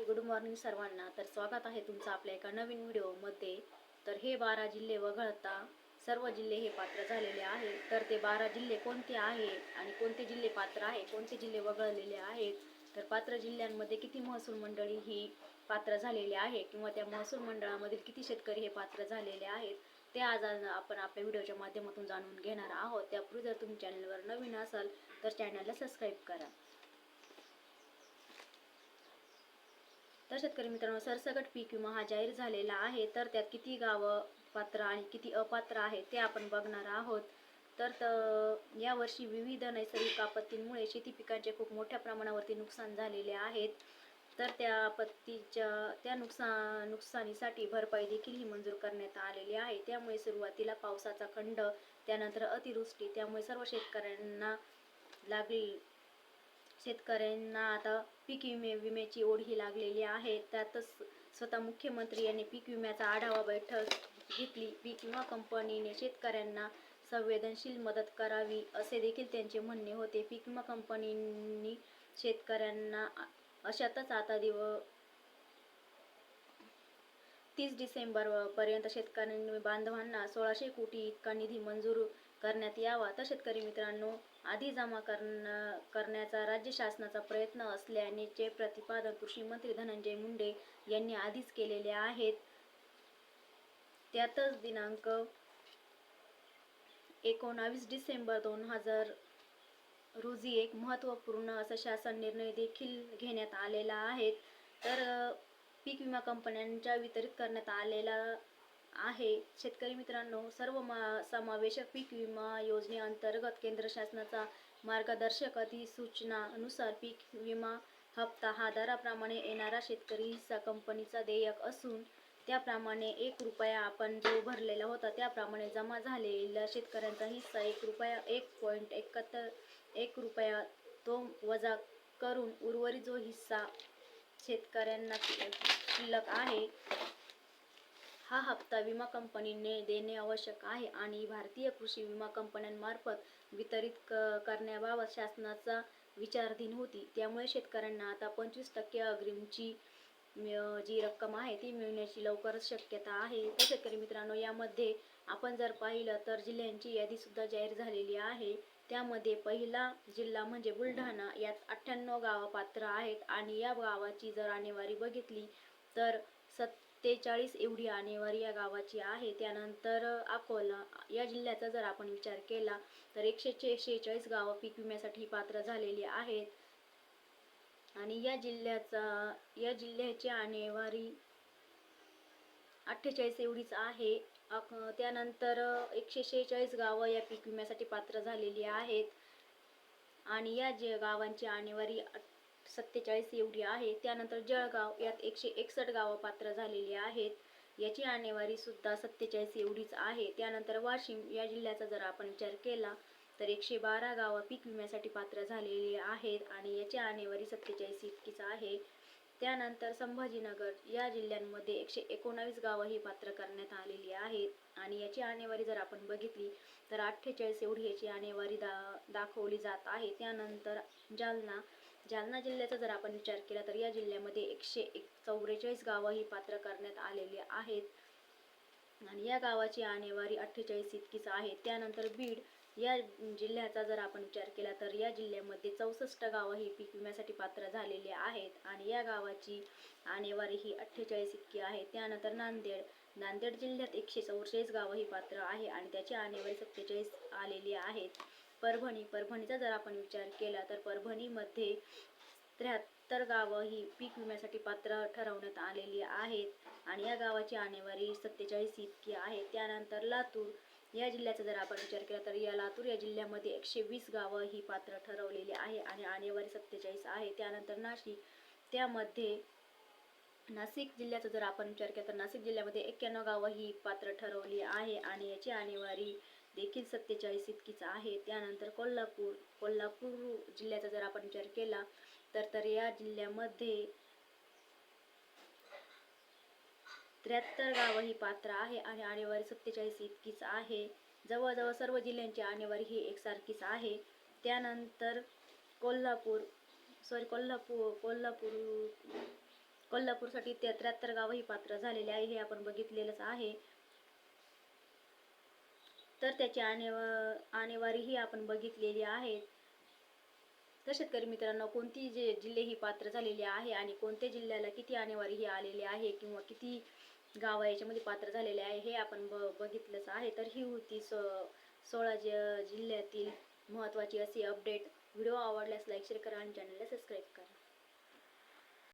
हाय, good morning सर्वांना. तर स्वागत आहे तुमचं आपल्या एका नवीन व्हिडिओमध्ये. तर हे 12 जिल्हे वगळता सर्व जिल्हे हे पात्र झालेले आहेत. तर ते 12 जिल्हे कोणते आहेत आणि कोणते जिल्हे पात्र आहे, कोणते जिल्हे वगळलेले आहेत, तर पात्र जिल्ह्यांमध्ये किती महसूल मंडळी ही पात्र झालेले आहे किंवा त्या महसूल मंडळामधील किती शेतकरी हे पात्र झालेले आहेत, ते आज आपण आपल्या व्हिडिओच्या माध्यमातून जाणून घेणार आहोत. त्यापूर्वी जर तुम्ही चॅनलवर नवीन असाल तर चॅनलला सबस्क्राईब करा. तर शेतकरी मित्रांनो, सरसकट पीक विमा हा जाहीर झालेला आहे. तर त्यात किती गावं पात्र आणि किती अपात्र आहे ते आपण बघणार आहोत. तर यावर्षी विविध नैसर्गिक आपत्तींमुळे शेती पिकांचे खूप मोठ्या प्रमाणावरती नुकसान झालेले आहेत. तर त्या आपत्तीच्या नुकसानीसाठी भरपाई देखील ही मंजूर करण्यात आलेली आहे. त्यामुळे सुरुवातीला पावसाचा खंड, त्यानंतर अतिवृष्टी, त्यामुळे सर्व शेतकऱ्यांना आता पीक विम्याची ओढ ही लागलेली आहे. त्यातच स्वतः मुख्यमंत्री यांनी पीक विम्याचा आढावा बैठक घेतली. पीक विमा कंपनीने शेतकऱ्यांना संवेदनशील मदत करावी असे देखील त्यांचे म्हणणे होते. पीक विमा कंपनींनी शेतकऱ्यांना अशातच आता 30 डिसेंबर पर्यंत शेतकरी बांधवांना 1600 कोटी इतका निधी मंजूर करण्यात यावा. तर शेतकरी मित्रांनो, आधी जमा करण्याचा राज्य शासनाचा प्रयत्न असल्याचे प्रतिपादन कृषी मंत्री धनंजय मुंडे यांनी आधीच केलेले आहेत. त्यातच दिनांक 19 डिसेंबर 2000 रोजी एक महत्त्वपूर्ण असा शासन निर्णय देखील घेण्यात आलेला आहे. तर पीक विमा कंपन्यांच्या वितरित करण्यात आलेला आहे. शेतकरी मित्रांनो, समावेशक पीक विमा योजनेअंतर्गत केंद्र शासनाचा मार्गदर्शक अधिसूचनानुसार पीक विमा हप्ता हा दराप्रमाणे येणारा शेतकरी हिस्सा कंपनीचा देयक असून त्याप्रमाणे 1 रुपया आपण जो भरलेला होता त्याप्रमाणे जमा झालेला शेतकऱ्यांचा हिस्सा 1 रुपया तो वजा करून उर्वरित जो हिस्सा शेतकऱ्यांना शिल्लक आहे हा हप्ता विमा कंपनीने देणे आवश्यक आहे आणि भारतीय कृषी विमा कंपन्यांमार्फत वितरित करण्याबाबत शासनाचा विचाराधीन होती. त्यामुळे शेतकऱ्यांना आता 25% अग्रिमची जी रक्कम आहे ती मिळण्याची लवकरच शक्यता आहे. तर शेतकरी मित्रांनो, यामध्ये आपण जर पाहिलं तर जिल्ह्यांची यादी सुद्धा जाहीर झालेली आहे. त्यामध्ये पहिला जिल्हा म्हणजे बुलढाणा, यात 98 गावं पात्र आहेत आणि या गावाची जर आकडेवारी बघितली तर 47 एवढी आकडेवारी या गावाची आहे. त्यानंतर अकोला या जिल्ह्याचा जर आपण विचार केला तर 146 गावं पीक विम्यासाठी पात्र झालेली आहेत आणि या जिल्ह्याची आकडेवारी 48 एवढीच आहे. त्यानंतर 146 गावं या पीक विम्यासाठी पात्र झालेली आहेत आणि या गावांची आकडेवारी 47 एवढी आहे. त्यानंतर जळगाव, यात 161 गावं पात्र झालेली आहेत, याची आकडेवारी सुद्धा 47 एवढीच आहे. त्यानंतर वाशिम या जिल्ह्याचा जर आपण विचार केला तर 112 गावं पीक विम्यासाठी पात्र झालेली आहेत आणि याची आकडेवारी 47 इतकीच आहे. त्यानंतर संभाजीनगर या जिल्ह्यांमध्ये 119 गावं ही पात्र करण्यात आलेली आहेत आणि याची आकडेवारी जर आपण बघितली तर 48 एवढी याची आकडेवारी दाखवली जात आहे. त्यानंतर जालना जिल्ह्याचा जर आपण विचार केला तर या जिल्ह्यामध्ये 144 गावं ही पात्र करण्यात आलेली आहेत आणि या गावाची आकडेवारी 48 इतकीच आहे. त्यानंतर बीड या जिल्ह्याचा जर आपण विचार केला तर या जिल्ह्यामध्ये 64 गावं ही पीक विम्यासाठी पात्र झालेली आहेत आणि या गावाची आकडेवारी ही 48 इतकी आहे. त्यानंतर नांदेड जिल्ह्यात 144 गावं ही पात्र आहे आणि त्याची आकडेवारी 47 आलेली आहेत. परभणीचा जर आपण विचार केला तर परभणीमध्ये 73 गावं ही पीक विम्यासाठी पात्र ठरवण्यात आलेली आहेत आणि या गावाची आकडेवारी 47 इतकी आहे. त्यानंतर लातूर या जिल्ह्याचा जर आपण विचार केला तर लातूर या जिल्ह्यामध्ये 120 गावं ही पात्र ठरवलेली आहे आणि आकडेवारी 47 आहे. त्यानंतर नाशिक जिल्ह्याचा जर आपण विचार केला तर नाशिक जिल्ह्यामध्ये 91 गावं ही पात्र ठरवली आहे आणि याची आकडेवारी देखील 47 इतकीच आहे. त्यानंतर कोल्हापूर जिल्ह्याचा जर आपण विचार केला तर या जिल्ह्यामध्ये 73 गावं ही पात्र आहे आणि आकडेवारी 47 इतकीच आहे. जवळजवळ सर्व जिल्ह्यांची आकडेवारी ही एकसारखीच आहे. त्यानंतर कोल्हापूर कोल्हापूरसाठी 73 गावं ही पात्र झालेली आहे, हे आपण बघितलेलंच आहे. तर त्याची आणेवारी ही आपण बघितलेली आहे. तर शेतकरी मित्रांनो, कोणती जिल्हे ही पात्र झालेली आहे आणि कोणत्या जिल्ह्याला किती आणेवारी ही आलेली आहे किंवा किती गाव याच्यामध्ये पात्र झालेले आहे हे आपण बघितलंच आहे. तर ही होती 16 जिल्ह्यातील महत्त्वाची अशी अपडेट. व्हिडिओ आवडल्यास लाईक शेअर करा आणि चॅनलला सबस्क्राईब करा.